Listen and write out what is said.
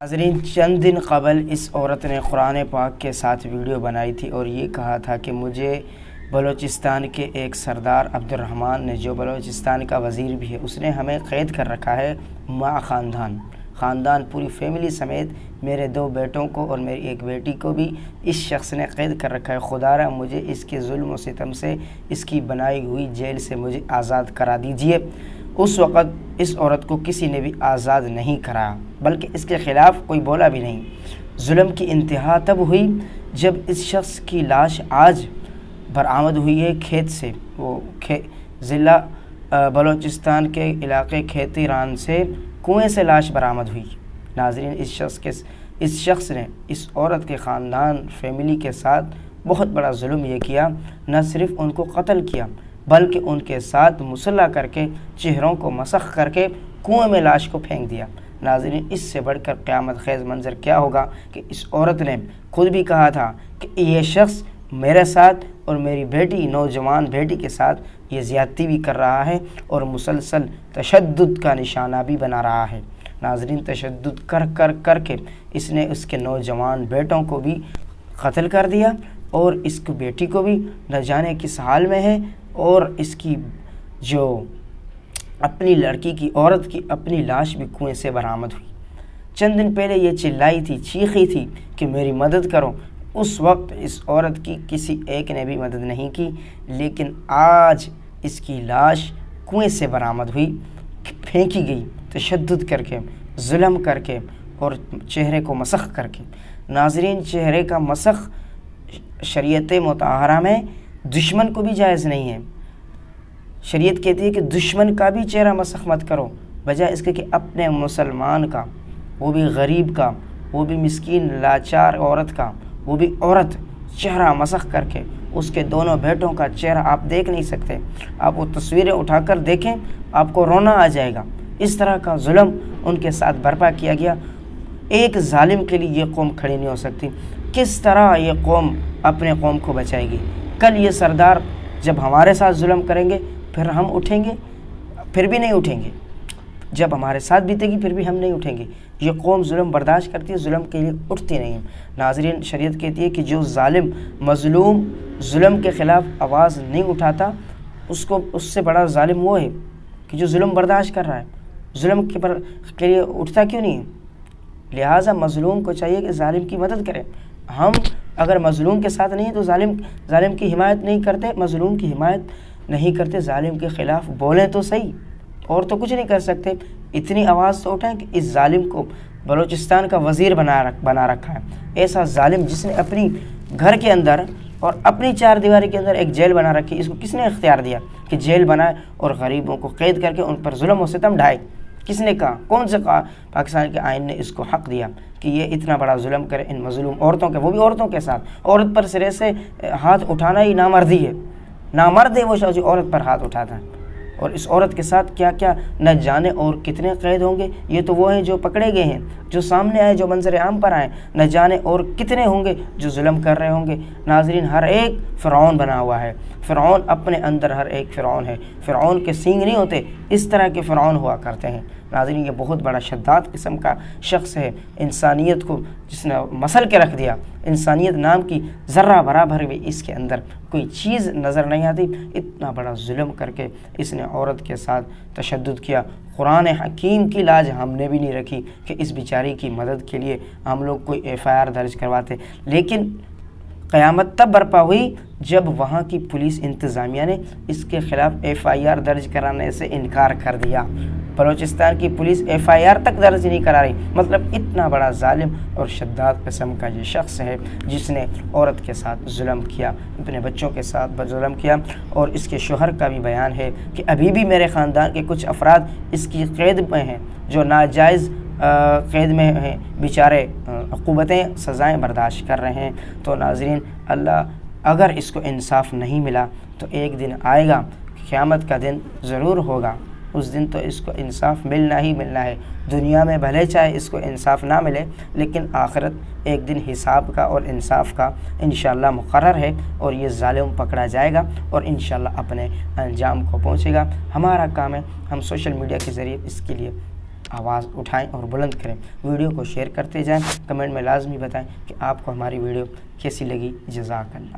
ناظرین، چند دن قبل اس عورت نے قرآن پاک کے ساتھ ویڈیو بنائی تھی اور یہ کہا تھا کہ مجھے بلوچستان کے ایک سردار عبد الرحمن نے، جو بلوچستان کا وزیر بھی ہے، اس نے ہمیں قید کر رکھا ہے مع خاندان پوری فیملی سمیت میرے 2 بیٹوں کو اور میری 1 بیٹی کو بھی اس شخص نے قید کر رکھا ہے۔ خدا را مجھے اس کے ظلم و ستم سے، اس کی بنائی ہوئی جیل سے مجھے آزاد کرا دیجئے۔ اس وقت اس عورت کو کسی نے بھی آزاد نہیں کرایا، بلکہ اس کے خلاف کوئی بولا بھی نہیں۔ ظلم کی انتہا تب ہوئی جب اس شخص کی لاش آج برآمد ہوئی ہے کھیت سے، وہ ضلع بلوچستان کے علاقے کھیتی ران سے کنویں سے لاش برآمد ہوئی۔ ناظرین، اس شخص نے اس عورت کے خاندان فیملی کے ساتھ بہت بڑا ظلم یہ کیا، نہ صرف ان کو قتل کیا بلکہ ان کے ساتھ مسلح کر کے چہروں کو مسخ کر کے کنویں میں لاش کو پھینک دیا۔ ناظرین، اس سے بڑھ کر قیامت خیز منظر کیا ہوگا کہ اس عورت نے خود بھی کہا تھا کہ یہ شخص میرے ساتھ اور میری بیٹی، نوجوان بیٹی کے ساتھ یہ زیادتی بھی کر رہا ہے اور مسلسل تشدد کا نشانہ بھی بنا رہا ہے۔ ناظرین، تشدد کر کے اس نے اس کے نوجوان بیٹوں کو بھی قتل کر دیا اور اس کی بیٹی کو بھی نہ جانے کس حال میں ہے، اور اس کی جو اپنی لڑکی کی، عورت کی اپنی لاش بھی کنویں سے برآمد ہوئی۔ چند دن پہلے یہ چلائی تھی، چیخی تھی کہ میری مدد کرو۔ اس وقت اس عورت کی کسی ایک نے بھی مدد نہیں کی، لیکن آج اس کی لاش کنویں سے برآمد ہوئی، پھینکی گئی تشدد کر کے، ظلم کر کے اور چہرے کو مسخ کر کے۔ ناظرین، چہرے کا مسخ شریعت مطہرہ میں دشمن کو بھی جائز نہیں ہے۔ شریعت کہتی ہے کہ دشمن کا بھی چہرہ مسخ مت کرو، بجائے اس کے کہ اپنے مسلمان کا، وہ بھی غریب کا، وہ بھی مسکین لاچار عورت کا، وہ بھی عورت، چہرہ مسخ کر کے اس کے دونوں بیٹوں کا چہرہ آپ دیکھ نہیں سکتے۔ آپ وہ تصویریں اٹھا کر دیکھیں، آپ کو رونا آ جائے گا۔ اس طرح کا ظلم ان کے ساتھ برپا کیا گیا۔ ایک ظالم کے لیے یہ قوم کھڑی نہیں ہو سکتی۔ کس طرح یہ قوم اپنے قوم کو بچائے گی؟ کل یہ سردار جب ہمارے ساتھ ظلم کریں گے پھر ہم اٹھیں گے؟ پھر بھی نہیں اٹھیں گے۔ جب ہمارے ساتھ بیتے گی پھر بھی ہم نہیں اٹھیں گے۔ یہ قوم ظلم برداشت کرتی ہے، ظلم کے لیے اٹھتی نہیں ہے۔ ناظرین، شریعت کہتی ہے کہ جو ظالم، مظلوم، ظلم کے خلاف آواز نہیں اٹھاتا، اس سے بڑا ظالم وہ ہے کہ جو ظلم برداشت کر رہا ہے، ظلم کے لیے اٹھتا کیوں نہیں ہے؟ لہٰذا مظلوم کو چاہیے کہ ظالم کی مدد کرے۔ ہم اگر مظلوم کے ساتھ نہیں تو ظالم کی حمایت نہیں کرتے، مظلوم کی حمایت نہیں کرتے، ظالم کے خلاف بولیں تو صحیح، اور تو کچھ نہیں کر سکتے۔ اتنی آواز تو اٹھائیں کہ اس ظالم کو بلوچستان کا وزیر بنا رکھا ہے۔ ایسا ظالم جس نے اپنی گھر کے اندر اور اپنی 4 دیواری کے اندر ایک جیل بنا رکھی، اس کو کس نے اختیار دیا کہ جیل بنائے اور غریبوں کو قید کر کے ان پر ظلم و ستم ڈھائے؟ کس نے کہا؟ کون سے کہا؟ پاکستان کے آئین نے اس کو حق دیا کہ یہ اتنا بڑا ظلم کرے ان مظلوم عورتوں کے، وہ بھی عورتوں کے ساتھ۔ عورت پر سرے سے ہاتھ اٹھانا ہی نامردی ہے۔ نامرد ہے وہ شخص جو عورت پر ہاتھ اٹھاتا ہے۔ اور اس عورت کے ساتھ کیا کیا نہ جانے اور کتنے قید ہوں گے۔ یہ تو وہ ہیں جو پکڑے گئے ہیں، جو سامنے آئے، جو منظر عام پر آئے، نہ جانے اور کتنے ہوں گے جو ظلم کر رہے ہوں گے۔ ناظرین، ہر ایک فرعون بنا ہوا ہے۔ فرعون اپنے اندر ہر ایک فرعون ہے۔ فرعون کے سینگ نہیں ہوتے، اس طرح کے فرعون ہوا کرتے ہیں۔ ناظرین، یہ بہت بڑا شداد قسم کا شخص ہے، انسانیت کو جس نے مسل کے رکھ دیا۔ انسانیت نام کی ذرہ برابر بھی اس کے اندر کوئی چیز نظر نہیں آتی۔ اتنا بڑا ظلم کر کے اس نے عورت کے ساتھ تشدد کیا۔ قرآن حکیم کی لاج ہم نے بھی نہیں رکھی کہ اس بیچاری کی مدد کے لیے ہم لوگ کوئی FIR درج کرواتے، لیکن قیامت تب برپا ہوئی جب وہاں کی پولیس انتظامیہ نے اس کے خلاف FIR درج کرانے سے انکار کر دیا۔ بلوچستان کی پولیس FIR تک درج نہیں کرا رہی۔ مطلب اتنا بڑا ظالم اور شداد قسم کا یہ شخص ہے جس نے عورت کے ساتھ ظلم کیا، اپنے بچوں کے ساتھ ظلم کیا۔ اور اس کے شوہر کا بھی بیان ہے کہ ابھی بھی میرے خاندان کے کچھ افراد اس کی قید میں ہیں، جو ناجائز قید میں ہیں، بیچارے عقوبتیں، سزائیں برداشت کر رہے ہیں۔ تو ناظرین، اللہ اگر اس کو انصاف نہیں ملا تو ایک دن آئے گا، قیامت کا دن ضرور ہوگا، اس دن تو اس کو انصاف ملنا ہی ملنا ہے۔ دنیا میں بھلے چاہے اس کو انصاف نہ ملے، لیکن آخرت ایک دن حساب کا اور انصاف کا انشاءاللہ مقرر ہے، اور یہ ظالم پکڑا جائے گا اور انشاءاللہ اپنے انجام کو پہنچے گا۔ ہمارا کام ہے ہم سوشل میڈیا کے ذریعے اس کے لیے آواز اٹھائیں اور بلند کریں، ویڈیو کو شیئر کرتے جائیں، کمنٹ میں لازمی بتائیں کہ آپ کو ہماری ویڈیو کیسی لگی۔ جزاک اللہ۔